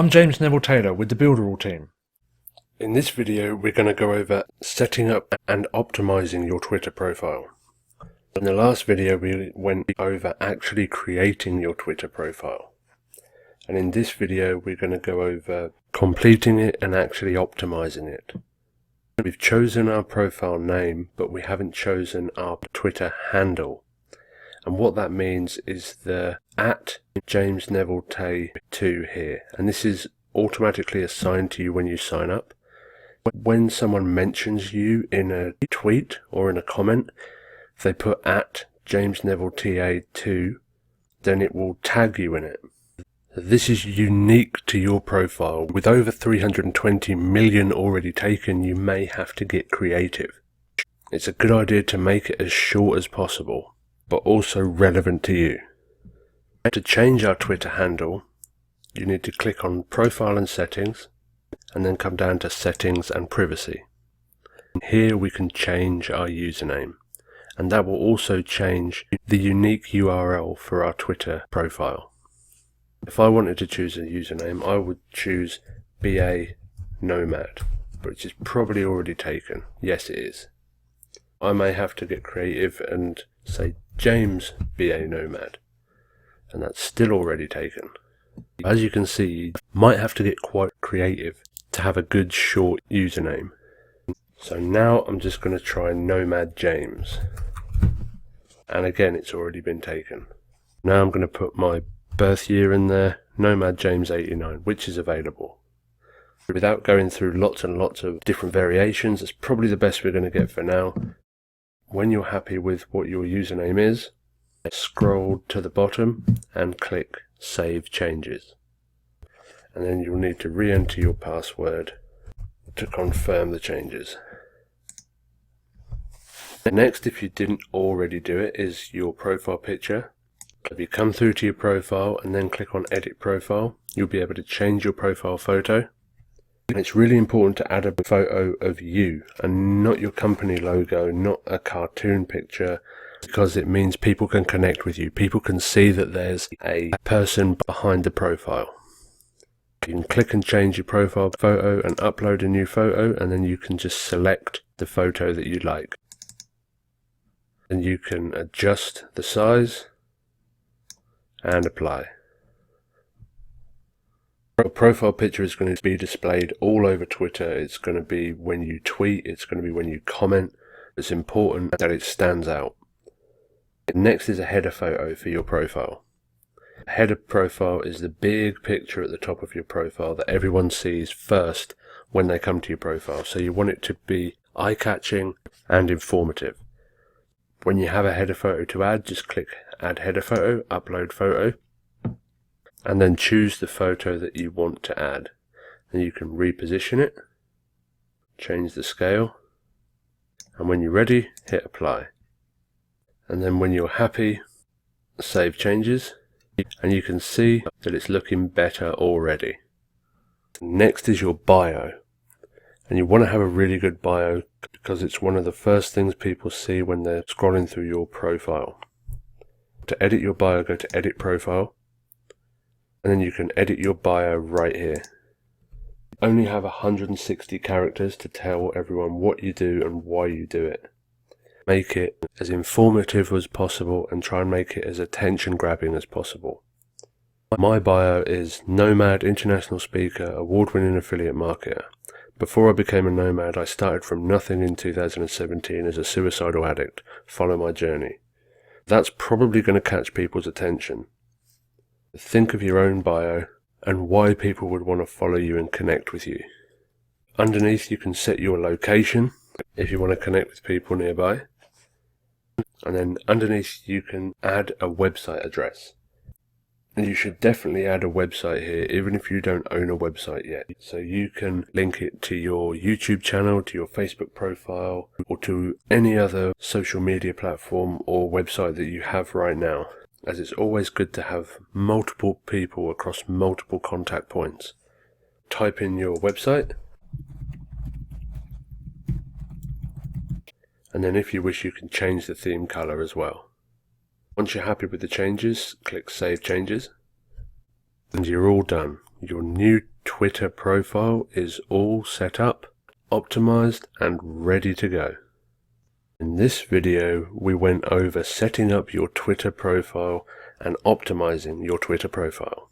I'm James Neville Taylor with the Builderall team. In this video we're going to go over setting up and optimizing your Twitter profile. In the last video we went over actually creating your Twitter profile. And in this video we're going to go over completing it and actually optimizing it. We've chosen our profile name, but we haven't chosen our Twitter handle. And what that means is the @JamesNevilleTay2 here. And this is automatically assigned to you when you sign up. When someone mentions you in a tweet or in a comment, if they put @JamesNevilleTA2, then it will tag you in it. This is unique to your profile. With over 320 million already taken, you may have to get creative. It's a good idea to make it as short as possible, but also relevant to you. To change our Twitter handle, you need to click on Profile and Settings, and then come down to Settings and Privacy. Here we can change our username, and that will also change the unique URL for our Twitter profile. If I wanted to choose a username, I would choose BA Nomad, which is probably already taken. Yes, it is. I may have to get creative and say James BA Nomad, and that's still already taken. As you can see, you might have to get quite creative to have a good short username. So now I'm just going to try Nomad James, and again it's already been taken. Now I'm going to put my birth year in there, Nomad James 89, which is available. Without going through lots and lots of different variations, that's probably the best we're going to get for now. When you're happy with what your username is, scroll to the bottom and click Save Changes. And then you'll need to re-enter your password to confirm the changes. Next, if you didn't already do it, is your profile picture. If you come through to your profile and then click on Edit Profile, you'll be able to change your profile photo. And it's really important to add a photo of you and not your company logo, not a cartoon picture, because it means people can connect with you. People can see that there's a person behind the profile. You can click and change your profile photo and upload a new photo, and then you can just select the photo that you like. And you can adjust the size and apply. Your profile picture is going to be displayed all over Twitter. It's going to be when you tweet, it's going to be when you comment. It's important that it stands out. Next is a header photo for your profile. A header profile is the big picture at the top of your profile that everyone sees first when they come to your profile. So you want it to be eye-catching and informative. When you have a header photo to add, just click Add Header Photo, Upload Photo, and then choose the photo that you want to add. And you can reposition it, change the scale, and when you're ready, hit Apply. And then when you're happy, save changes, and you can see that it's looking better already. Next is your bio. And you want to have a really good bio because it's one of the first things people see when they're scrolling through your profile. To edit your bio, go to Edit Profile, and then you can edit your bio right here. Only have 160 characters to tell everyone what you do and why you do it. Make it as informative as possible and try and make it as attention grabbing as possible. My bio is Nomad, international speaker, award-winning affiliate marketer. Before I became a nomad, I started from nothing in 2017 as a suicidal addict. Follow my journey. That's probably going to catch people's attention. Think of your own bio and why people would want to follow you and connect with you. Underneath you can set your location if you want to connect with people nearby. And then underneath you can add a website address. And you should definitely add a website here, even if you don't own a website yet. So you can link it to your YouTube channel, to your Facebook profile, or to any other social media platform or website that you have right now, as it's always good to have multiple people across multiple contact points. Type in your website, and then if you wish you can change the theme color as well. Once you're happy with the changes, click Save Changes, and you're all done. Your new Twitter profile is all set up, optimized, and ready to go. In this video, we went over setting up your Twitter profile and optimizing your Twitter profile.